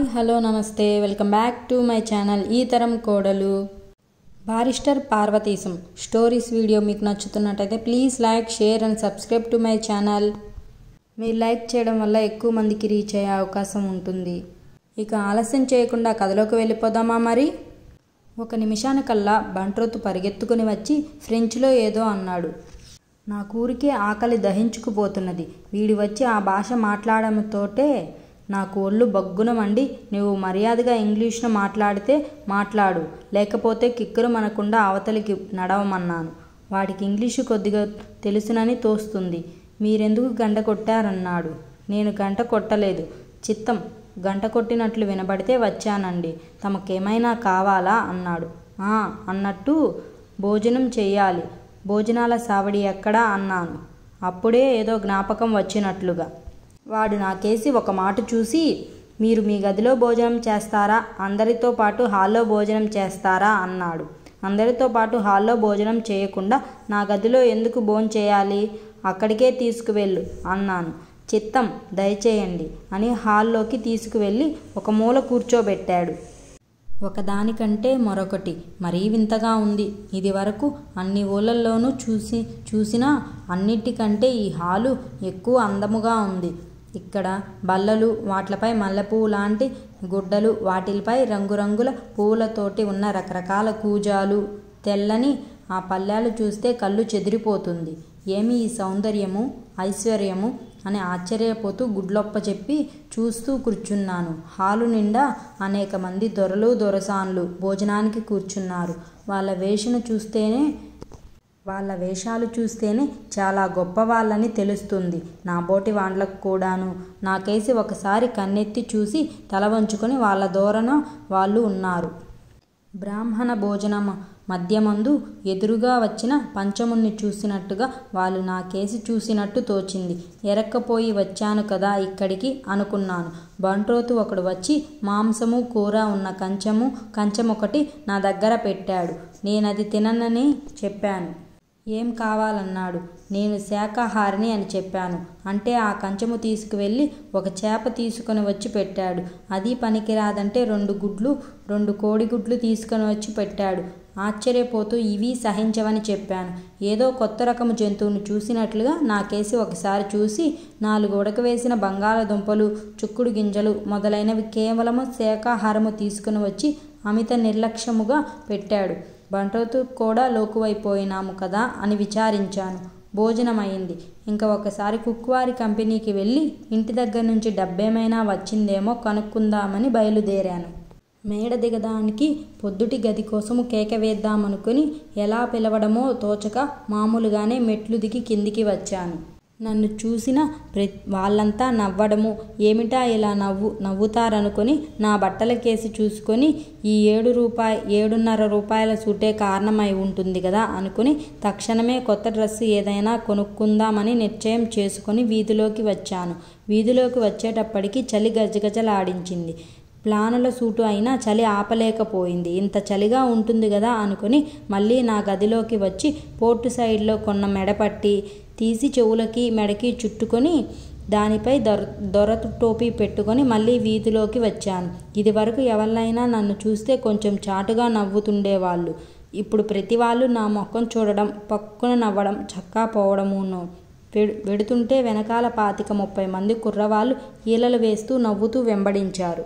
Hi hello నమస్తే welcome back to my channel ఈ తరం కోడలు బారిస్టర్ పార్వతీశం స్టోరీస్ వీడియో మీకు నచ్చుతున్నట్టయితే please like share and subscribe to my channel. మీరు లైక్ చేయడం వల్ల ఎక్కువ మందికి రీచ్ అయ్యే అవకాశం ఉంటుంది. ఇక ఆలస్యం చేయకుండా కథలోకి వెళ్ళిపోదామా మరి. ఒక నిమిషానికల్లా బంట్రోతు పరిగెత్తుకుని వచ్చి ఫ్రెంచ్లో ఏదో అన్నాడు. నా కూరికి ఆకలి దహించుకుపోతున్నది. వీడి వచ్చి ఆ భాష మాట్లాడడంతోటే నాకు ఒళ్ళు బగ్గున మండి, నువ్వు మర్యాదగా ఇంగ్లీష్లో మాట్లాడితే మాట్లాడు, లేకపోతే కిక్కురు మనకుండా అవతలికి నడవమన్నాను. వాడికి ఇంగ్లీషు కొద్దిగా తెలుసునని తోస్తుంది. మీరెందుకు గంట కొట్టారన్నాడు. నేను గంట కొట్టలేదు, చిత్తం గంట కొట్టినట్లు వినబడితే వచ్చానండి. తమకేమైనా కావాలా అన్నాడు. అన్నట్టు భోజనం చెయ్యాలి. భోజనాల సావడి ఎక్కడా అన్నాను. అప్పుడే ఏదో జ్ఞాపకం వచ్చినట్లుగా వాడు నాకేసి ఒక మాట చూసి, మీరు మీ గదిలో భోజనం చేస్తారా, అందరితో పాటు హాల్లో భోజనం చేస్తారా అన్నాడు. అందరితో పాటు హాల్లో భోజనం చేయకుండా నా గదిలో ఎందుకు భోంచేయాలి, అక్కడికే తీసుకువెళ్ళు అన్నాను. చిత్తం దయచేయండి అని హాల్లోకి తీసుకువెళ్ళి ఒక మూల కూర్చోబెట్టాడు. ఒకదానికంటే మరొకటి మరీ వింతగా ఉంది. ఇది వరకు అన్ని ఊళ్ళల్లోనూ చూసినా అన్నిటికంటే ఈ హాలు ఎక్కువ అందముగా ఉంది. ఇక్కడ బల్లలు, వాటిపై మల్లెపువ్వు లాంటి గుడ్డలు, వాటిపై రంగురంగుల పువ్వులతోటి ఉన్న రకరకాల కూజాలు, తెల్లని ఆ పళ్ళాలు చూస్తే కళ్ళు చెదిరిపోతుంది. ఏమి ఈ సౌందర్యము, ఐశ్వర్యము అని ఆశ్చర్యపోతూ గుడ్లొప్ప చెప్పి చూస్తూ కూర్చున్నాను. హాలు నిండా అనేక మంది దొరలు, దొరసాన్లు భోజనానికి కూర్చున్నారు. వాళ్ళ వేషాలు చూస్తేనే చాలా గొప్పవాళ్ళని తెలుస్తుంది. నా బోటి వాండ్లకు కూడాను. నాకేసి ఒకసారి కన్నెత్తి చూసి తల వంచుకొని వాళ్ళ దూరన వాళ్ళు ఉన్నారు. బ్రాహ్మణ భోజనం మధ్యమందు ఎదురుగా వచ్చిన పంచముని చూసినట్టుగా వాళ్ళు నాకేసి చూసినట్టు తోచింది. ఎరక్కపోయి వచ్చాను కదా ఇక్కడికి అనుకున్నాను. బంట్రోతు ఒకడు వచ్చి మాంసము, కూర ఉన్న కంచమొకటి నా దగ్గర పెట్టాడు. నేనది తిననని చెప్పాను. ఏం కావాలన్నాడు. నేను శాకాహారిని అని చెప్పాను. అంటే ఆ కంచము తీసుకువెళ్ళి ఒక చేప తీసుకొని వచ్చి పెట్టాడు. అది పనికిరాదంటే 2 కోడిగుడ్లు తీసుకొని వచ్చి పెట్టాడు. ఆశ్చర్యపోతూ ఇవి సహించవని చెప్పాను. ఏదో కొత్త రకము జంతువును చూసినట్లుగా నాకేసి ఒకసారి చూసి 4 ఉడకవేసిన బంగాళదుంపలు, చుక్కుడు గింజలు మొదలైనవి కేవలము శాకాహారము తీసుకుని వచ్చి అమిత నిర్లక్ష్యముగా పెట్టాడు. బంట్రోతు కూడా లోకువైపోయినాము కదా అని విచారించాను. భోజనమైంది. ఇంకా ఒకసారి కుక్వారి కంపెనీకి వెళ్ళి ఇంటి దగ్గర నుంచి డబ్బేమైనా వచ్చిందేమో కనుక్కుందామని బయలుదేరాను. మేడ దిగడానికి పొద్దుటి గది కోసము కేక వేద్దామనుకుని ఎలా పిలవడమో తోచక మామూలుగానే మెట్లు దిగి కిందికి వచ్చాను. నన్ను చూసిన వాళ్ళంతా నవ్వడము, ఏమిటా ఇలా నవ్వుతారనుకొని నా బట్టల కేసి చూసుకొని ఈ 7.5 రూపాయల సూటే కారణమై ఉంటుంది కదా అనుకుని తక్షణమే కొత్త డ్రెస్సు ఏదైనా కొనుక్కుందామని నిశ్చయం చేసుకొని వీధిలోకి వచ్చాను. వీధిలోకి వచ్చేటప్పటికి చలి గజగజలాడించింది. ప్లానుల సూటు అయినా చలి ఆపలేకపోయింది. ఇంత చలిగా ఉంటుంది కదా అనుకుని మళ్ళీ నా గదిలోకి వచ్చి పోర్టు సైడ్లో కొన్న మెడపట్టి తీసి చెవులకి మెడకి చుట్టుకొని దానిపై దొరతు టోపీ పెట్టుకొని మళ్ళీ వీధిలోకి వచ్చాను. ఇది వరకు ఎవరినైనా నన్ను చూస్తే కొంచెం చాటుగా నవ్వుతుండేవాళ్ళు. ఇప్పుడు ప్రతి వాళ్ళు నా ముఖం చూడడం, పక్కున నవ్వడం, చక్కా పోవడమును. వెడుతుంటే వెనకాల 25-30 మంది కుర్రవాళ్ళు ఈలలు వేస్తూ నవ్వుతూ వెంబడించారు.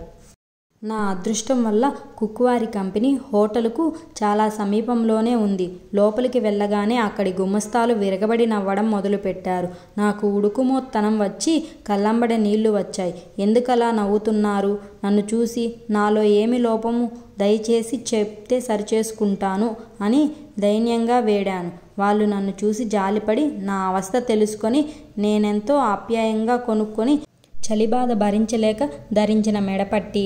నా అదృష్టం వల్ల కుక్వారి కంపెనీ హోటలుకు చాలా సమీపంలోనే ఉంది. లోపలికి వెళ్ళగానే అక్కడి గుమస్తాలు విరగబడి నవ్వడం మొదలుపెట్టారు. నాకు ఉడుకుమోత్తనం వచ్చి కళ్ళంబడ నీళ్లు వచ్చాయి. ఎందుకలా నవ్వుతున్నారు? నన్ను చూసి నాలో ఏమి లోపము దయచేసి చెప్తే సరిచేసుకుంటాను అని దైన్యంగా వేడాను. వాళ్ళు నన్ను చూసి జాలిపడి నా అవస్థ తెలుసుకొని నేనెంతో ఆప్యాయంగా కొనుక్కొని చలిబాధ భరించలేక ధరించిన మెడపట్టి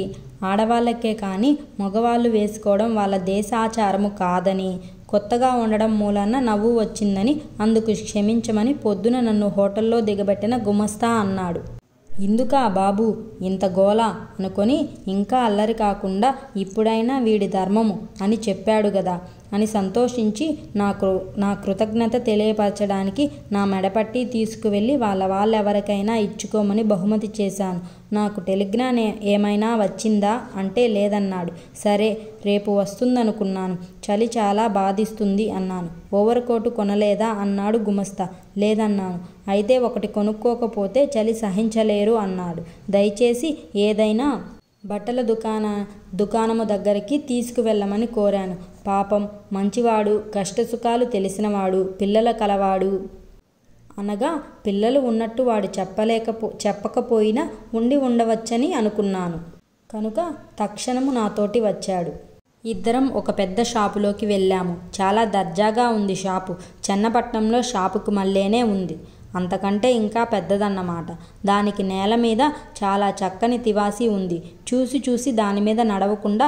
ఆడవాళ్ళకే కానీ మగవాళ్ళు వేసుకోవడం వాళ్ళ దేశాచారము కాదని, కొత్తగా ఉండడం మూలాన నవ్వు వచ్చిందని, అందుకు క్షమించమని పొద్దున నన్ను హోటల్లో దిగబెట్టిన గుమస్తా అన్నాడు. ఇందుకా బాబు ఇంత గోల అనుకొని ఇంకా అల్లరి కాకుండా ఇప్పుడైనా వీడి ధర్మము అని చెప్పాడు గదా అని సంతోషించి నా కృతజ్ఞత తెలియపరచడానికి నా మెడపట్టి తీసుకువెళ్ళి వాళ్ళెవరికైనా ఇచ్చుకోమని బహుమతి చేశాను. నాకు టెలిగ్రామ్ ఏమైనా వచ్చిందా అంటే లేదన్నాడు. సరే, రేపు వస్తుందనుకున్నాను. చలి చాలా బాధిస్తుంది అన్నాను. ఓవర్ కోటు కొనలేదా అన్నాడు గుమస్తా. లేదన్నాను. అయితే ఒకటి కొనుక్కోకపోతే చలి సహించలేరు అన్నాడు. దయచేసి ఏదైనా బట్టల దుకాణము దగ్గరికి తీసుకువెళ్ళమని కోరాను. పాపం మంచివాడు, కష్టసుఖాలు తెలిసినవాడు, పిల్లల కలవాడు. అనగా పిల్లలు ఉన్నట్టు వాడు చెప్పకపోయినా ఉండి ఉండవచ్చని అనుకున్నాను. కనుక తక్షణము నాతోటి వచ్చాడు. ఇద్దరం ఒక పెద్ద షాపులోకి వెళ్ళాము. చాలా దర్జాగా ఉంది షాపు. చెన్నపట్నంలో షాపుకు మళ్ళేనే ఉంది. అంతకంటే ఇంకా పెద్దదన్నమాట. దానికి నేల మీద చాలా చక్కని తివాసి ఉంది. చూసి దానిమీద నడవకుండా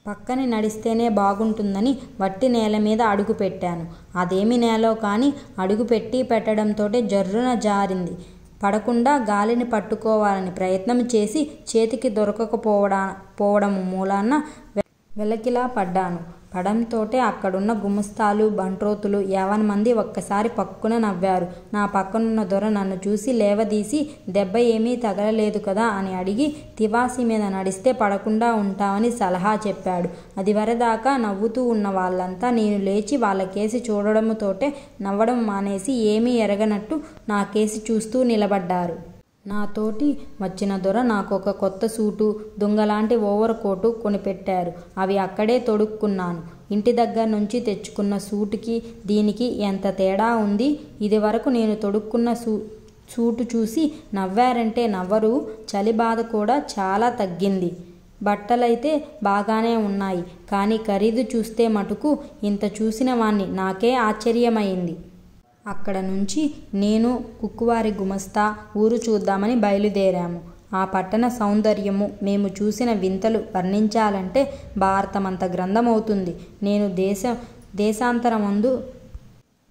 పక్కనే నడిస్తేనే బాగుంటుందని వట్టి నేల మీద అడుగు పెట్టాను. అదేమి నేలో కానీ అడుగు పెట్టడంతోటే జర్రున జారింది. పడకుండా గాలిని పట్టుకోవాలని ప్రయత్నం చేసి చేతికి దొరకకపోవడం మూలాన వెలకిలా పడ్డాను. పడంతోటే అక్కడున్న గుమస్తాలు, బంట్రోతులు 50 మంది ఒక్కసారి పక్కున నవ్వారు. నా పక్కనున్న దొర నన్ను చూసి లేవదీసి దెబ్బ ఏమీ తగలలేదు కదా అని అడిగి తివాసి మీద నడిస్తే పడకుండా ఉంటామని సలహా చెప్పాడు. అది వరదాకా నవ్వుతూ ఉన్న వాళ్ళంతా నేను లేచి వాళ్ళకేసి చూడడంతోటే నవ్వడం మానేసి ఏమీ ఎరగనట్టు నా కేసి చూస్తూ నిలబడ్డారు. నాతోటి వచ్చిన దొర నాకొక కొత్త సూటు, దుంగలాంటి ఓవర్ కోటు కొనిపెట్టారు. అవి అక్కడే తొడుక్కున్నాను. ఇంటి దగ్గర నుంచి తెచ్చుకున్న సూటుకి దీనికి ఎంత తేడా ఉంది. ఇది వరకు నేను తొడుక్కున్న సూటు చూసి నవ్వారంటే నవ్వరు. చలి బాధ కూడా చాలా తగ్గింది. బట్టలైతే బాగానే ఉన్నాయి. కానీ ఖరీదు చూస్తే మటుకు ఇంత చూసిన వాణ్ణి. నాకే ఆశ్చర్యమైంది. అక్కడ నుంచి నేను, కుక్కువారి గుమస్తా ఊరు చూద్దామని బయలుదేరాము. ఆ పట్టణ సౌందర్యము, మేము చూసిన వింతలు వర్ణించాలంటే భారతమంత గ్రంథమవుతుంది. నేను దేశాంతరమందు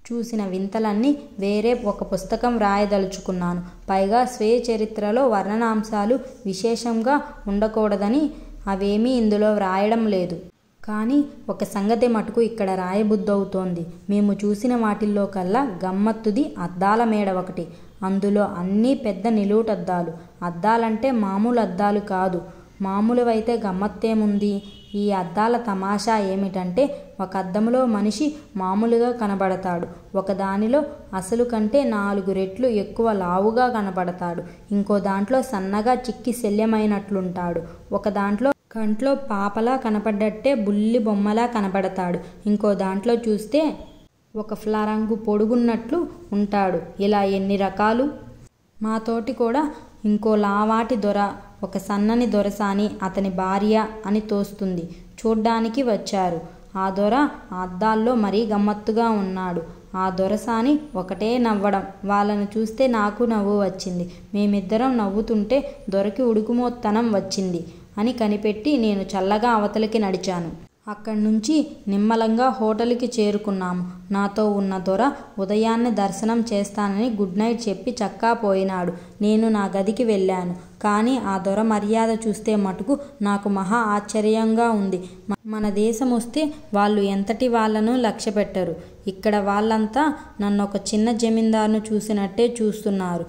చూసిన వింతలన్నీ వేరే ఒక పుస్తకం రాయదలుచుకున్నాను. పైగా స్వీయ చరిత్రలో వర్ణనాంశాలు విశేషంగా ఉండకూడదని అవేమీ ఇందులో వ్రాయడం లేదు. కానీ ఒక సంగతి మటుకు ఇక్కడ రాయబుద్దవుతోంది. మేము చూసిన వాటిల్లో కల్లా గమ్మత్తుది అద్దాల మేడ ఒకటి. అందులో అన్నీ పెద్ద నిలువుటద్దాలు. అద్దాలంటే మామూలు అద్దాలు కాదు. మామూలువైతే గమ్మత్తేముంది? ఈ అద్దాల తమాషా ఏమిటంటే ఒక అద్దంలో మనిషి మామూలుగా కనబడతాడు. ఒకదానిలో అసలు కంటే 4 రెట్లు ఎక్కువ లావుగా కనబడతాడు. ఇంకో దాంట్లో సన్నగా చిక్కి శల్యమైనట్లుంటాడు. ఒక దాంట్లో కంట్లో పాపలా కనపడ్డట్టే బుల్లి బొమ్మలా కనబడతాడు. ఇంకో దాంట్లో చూస్తే ఒక ఫ్లరంగు పొడుగున్నట్లు ఉంటాడు. ఇలా ఎన్ని రకాలు! మాతోటి కూడా ఇంకో లావాటి దొర, ఒక సన్నని దొరసాని, అతని భార్య అని తోస్తుంది. చూడ్డానికి వచ్చారు. ఆ దొర అద్దాల్లో మరీ గమ్మత్తుగా ఉన్నాడు. ఆ దొరసాని ఒకటే నవ్వడం. వాళ్ళను చూస్తే నాకు నవ్వు వచ్చింది. మేమిద్దరం నవ్వుతుంటే దొరకి ఉడుకుమోత్తనం వచ్చింది అని కనిపెట్టి నేను చల్లగా అవతలికి నడిచాను. అక్కడి నుంచి నిమ్మలంగా హోటల్కి చేరుకున్నాము. నాతో ఉన్న దొర ఉదయాన్నే దర్శనం చేస్తానని గుడ్ నైట్ చెప్పి చక్కా పోయినాడు. నేను నా గదికి వెళ్ళాను. కానీ ఆ దొర మర్యాద చూస్తే మటుకు నాకు మహా ఆశ్చర్యంగా ఉంది. మన దేశం వస్తే వాళ్ళు ఎంతటి వాళ్ళను లక్ష్య పెట్టరు. ఇక్కడ వాళ్ళంతా నన్ను ఒక చిన్న జమీందారును చూసినట్టే చూస్తున్నారు.